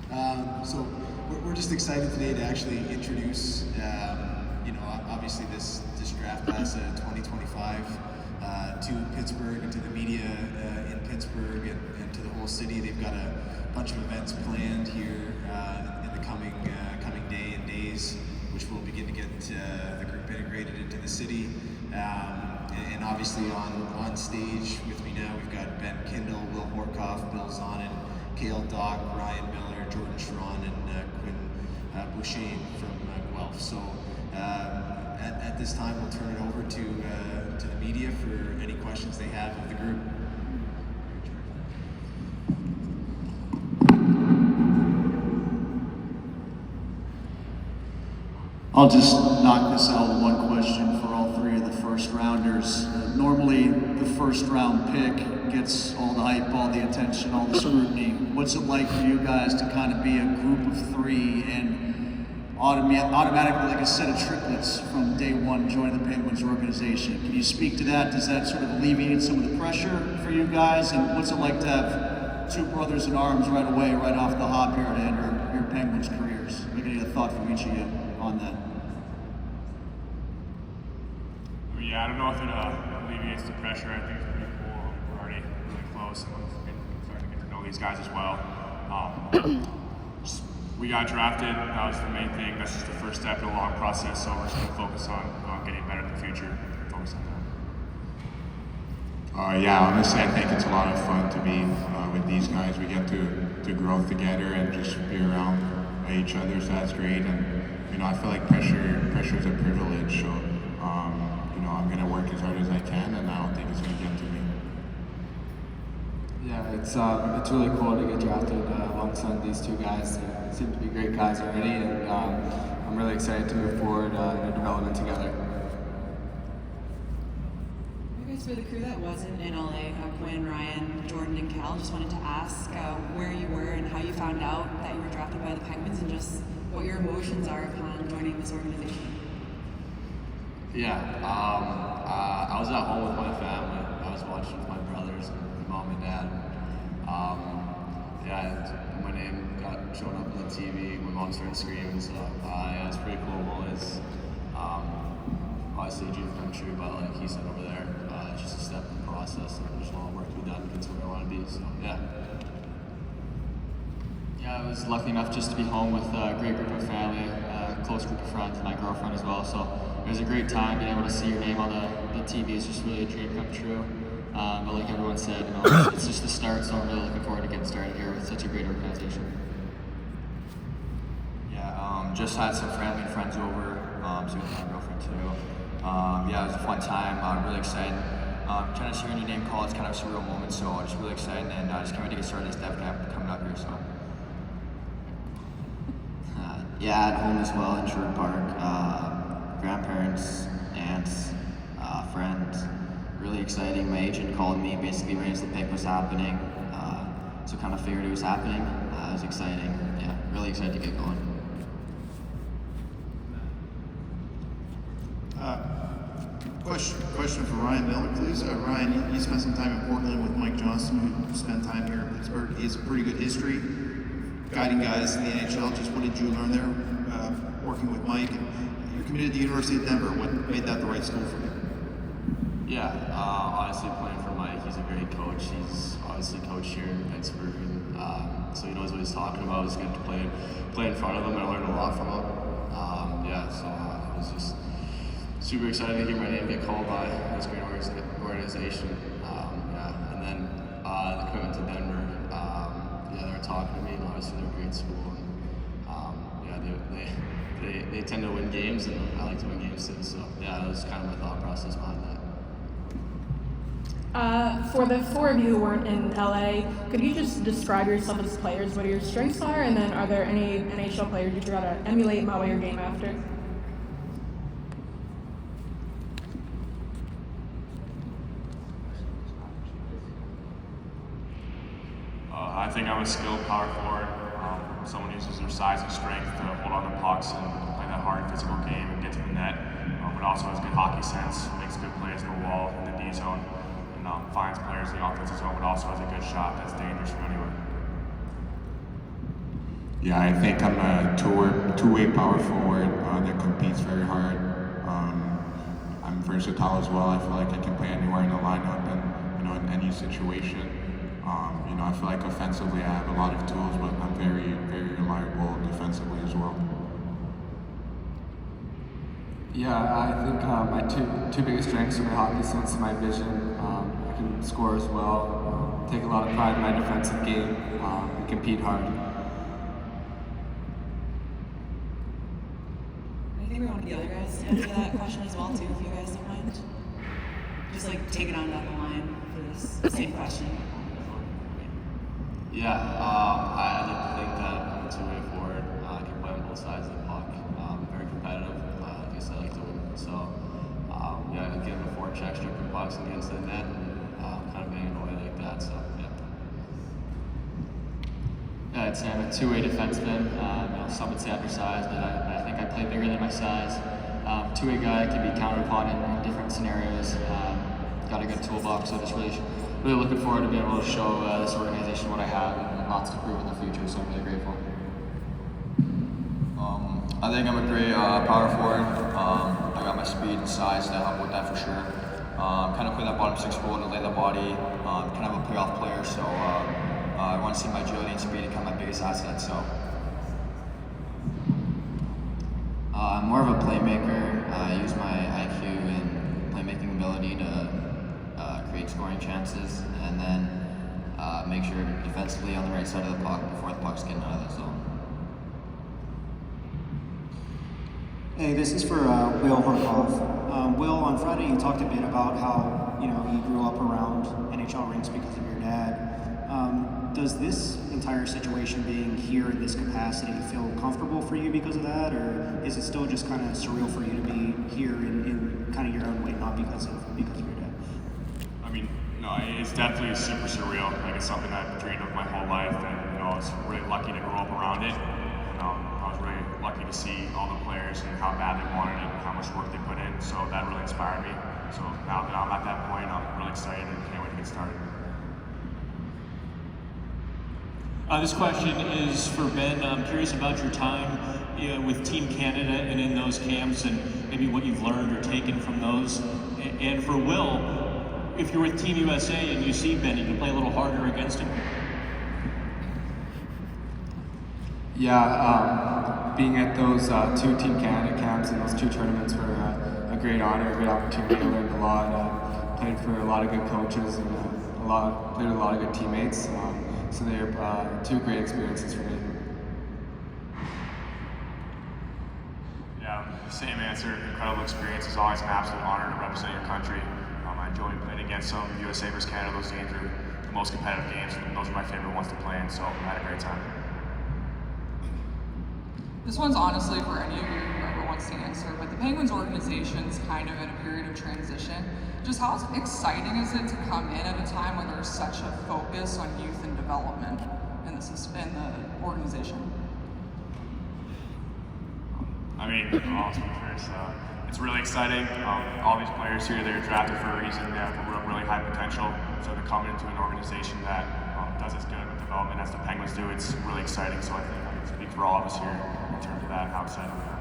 So we're just excited today to actually introduce, obviously this draft class of 2025 to Pittsburgh and to the media in Pittsburgh and to the whole city. They've got a bunch of events planned here in the coming day and days, which will begin to get the group integrated into the city. And obviously on stage with me now, we've got Ben Kindle, Will Horkoff, Bill Zonin, Cale Dock, Ryan Miller, Jordan Schron, and Quinn Boucher from Guelph. So at this time, we'll turn it over to the media for any questions they have of the group. I'll just knock this out with one question for all three of the first rounders. Normally, the first round pick gets all the hype, all the attention, all the scrutiny. What's it like for you guys to kind of be a group of three and automatically like a set of triplets from day one joining the Penguins organization? Can you speak to that? Does that sort of alleviate some of the pressure for you guys? And what's it like to have two brothers in arms right away, right off the hop here to enter your Penguins careers? We're gonna get a thought from each of you on that. Yeah, I don't know if it alleviates the pressure. I think it's pretty cool. We're already really close and we're starting to get to know these guys as well. We got drafted. That was the main thing. That's just the first step in a long process. So we're just going to focus on getting better in the future. Focus on that. Yeah, honestly, I think it's a lot of fun to be with these guys. We get to grow together and just be around each other. So that's great. And I feel like pressure is a privilege. So I'm going to work as hard as I can, and I don't think it's going to get to me. Yeah, it's really cool to get drafted alongside these two guys. They seem to be great guys already, and I'm really excited to move forward in our development together. I guess for the crew that wasn't in LA, Quinn, Ryan, Jordan, and Cal, just wanted to ask where you were and how you found out that you were drafted by the Penguins, and just what your emotions are upon joining this organization. Yeah, I was at home with my family. I was watching with my brothers and mom and dad. My name got shown up on the TV. My mom started screaming, so it was pretty cool moments. Obviously, a dream come true, but like he said over there, it's just a step in the process, and there's a lot of work to be done to get to where I want to be. So yeah. Yeah, I was lucky enough just to be home with a great group of family, a close group of friends, and my girlfriend as well. So it was a great time being able to see your name on the TV. It's just really a dream come true. But like everyone said, it's just the start. So I'm really looking forward to getting started here with such a great organization. Yeah, just had some family and friends over, so with my girlfriend too. Yeah, it was a fun time. Really excited. Trying to hear your name called, it's kind of a surreal moment. So just really excited, and just can't wait to get started this dev camp coming up here. So. Yeah, at home as well in Sherwood Park. Grandparents, aunts, friends. Really exciting. My agent called me basically right as the pick was happening. So kind of figured it was happening. It was exciting. Yeah, really excited to get going. Question for Ryan Miller, please. Ryan, you spent some time in Portland with Mike Johnston, who spent time here in Pittsburgh. He has a pretty good history guiding guys in the NHL. Just what did you learn there working with Mike? And you're committed to the University of Denver. What made that the right school for you? Yeah, obviously playing for Mike, he's a great coach. He's obviously coached here in Pittsburgh, and so he knows what he's talking about. It's good to play in front of him, and I learned a lot from him. So I was just super excited to hear my name get called by this great organization. And then the commitment to Denver. They were talking to me, and obviously they're a great school. And, they tend to win games, and I like to win games too. So that was kind of my thought process behind that. For the four of you who weren't in LA, could you just describe yourself as players, what your strengths are, and then are there any NHL players you try to emulate and model your game after? I think I'm a skilled power forward. Someone uses their size and strength to hold on to pucks and play that hard physical game and get to the net, but also has good hockey sense, makes good plays in the wall in the D zone, and finds players in the offensive zone, but also has a good shot that's dangerous from anywhere. Yeah, I think I'm a two-way power forward that competes very hard. I'm versatile as well. I feel like I can play anywhere in the lineup and in any situation. I feel like offensively I have a lot of tools, but I'm very, very reliable defensively as well. Yeah, I think my two biggest strengths are my hockey sense and my vision. I can score as well, take a lot of pride in my defensive game, and compete hard. I think we want the other guys to answer that question as well too, if you guys don't mind. Just like take it on down the line for this same question. Yeah, I like to think that I'm a two-way forward. I can play on both sides of the puck. Very competitive. I guess I like to win. So, yeah, I get him a forecheck, stripping pucks against the net, and kind of banging away like that. So, yeah. Yeah, I'd say I'm a two-way defenseman. Some would say undersized, but I think I play bigger than my size. Two-way guy can be counted upon in different scenarios. Got a good toolbox, so just really looking forward to being able to show this organization what I have and lots to prove in the future. So I'm really grateful. I think I'm a great power forward. I got my speed and size to help with that for sure. Kind of play that bottom six role to lay the body. Kind of a playoff player, so I want to see my agility and speed become my biggest asset. So I'm more of a playmaker. I use my IQ and playmaking ability to create scoring chances, and then make sure defensively on the right side of the puck before the puck's getting out of the zone. Hey, this is for Will Horkoff. Will, on Friday you talked a bit about how you grew up around NHL rinks because of your dad. Does this entire situation being here in this capacity feel comfortable for you because of that, or is it still just kind of surreal for you to be here in kind of your own way, not because of your dad? I mean, no, it's definitely super surreal. Like, it's something I've dreamed of my whole life, and I was really lucky to grow up around it. I was really lucky to see all the players and how bad they wanted it and how much work they put in. So that really inspired me. So now that I'm at that point, I'm really excited and can't wait to get started. This question is for Ben. I'm curious about your time with Team Canada and in those camps, and maybe what you've learned or taken from those. And for Will, if you're with Team USA and you see Ben, you can play a little harder against him. Yeah, being at those two Team Canada camps and those two tournaments were a great honor, a great opportunity. I learned a lot, played for a lot of good coaches, and played with a lot of good teammates. So they're two great experiences for me. Yeah, same answer. Incredible experience. It's always an absolute honor to represent your country. I enjoy playing against them. USA versus Canada, those games are the most competitive games, and those are my favorite ones to play in, so I had a great time. This one's honestly for any of you, whoever wants to answer, but the Penguins organization's kind of in a period of transition. Just how exciting is it to come in at a time when there's such a focus on youth and development in the organization? I mean, I'll speak first. It's really exciting. All these players here, they're drafted for a reason. They have really high potential. So to come into an organization that does as good with development as the Penguins do, it's really exciting. So I think I can speak for all of us here in terms of that, how excited we are.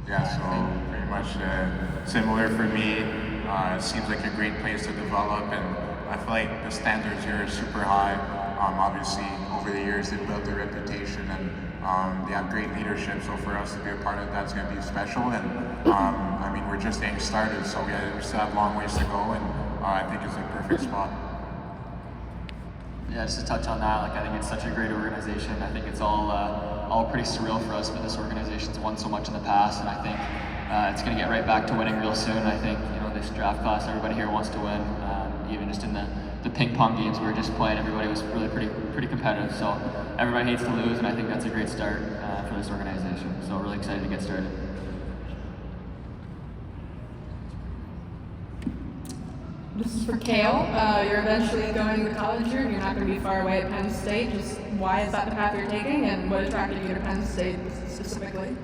Yeah, so pretty much similar for me. It seems like a great place to develop, and I feel like the standards here are super high. Obviously, over the years, they've built a reputation, and they have great leadership. So for us to be a part of that's going to be special. And I mean, we're just getting started, so we still have long ways to go, and I think it's a perfect spot. Yeah, just to touch on that, I think it's such a great organization. I think it's all pretty surreal for us, but this organization's won so much in the past, and I think it's going to get right back to winning real soon. I think this draft class, everybody here wants to win. Even just in the ping pong games we were just playing, everybody was really pretty competitive. So everybody hates to lose, and I think that's a great start for this organization. So really excited to get started. This is for Kale. You're eventually going to college here, and you're not going to be far away at Penn State. Just why is that the path you're taking, and what attracted you to Penn State specifically?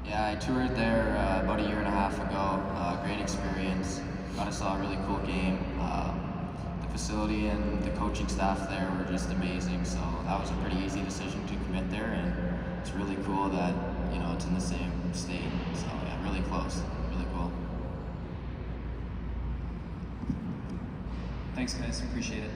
Yeah, I toured there about a year and a half ago. Great experience. Got to saw a really cool game. The facility and the coaching staff there were just amazing. So that was a pretty easy decision to commit there, and it's really cool that it's in the same state. So yeah, really close. Really cool. Thanks, guys. Appreciate it.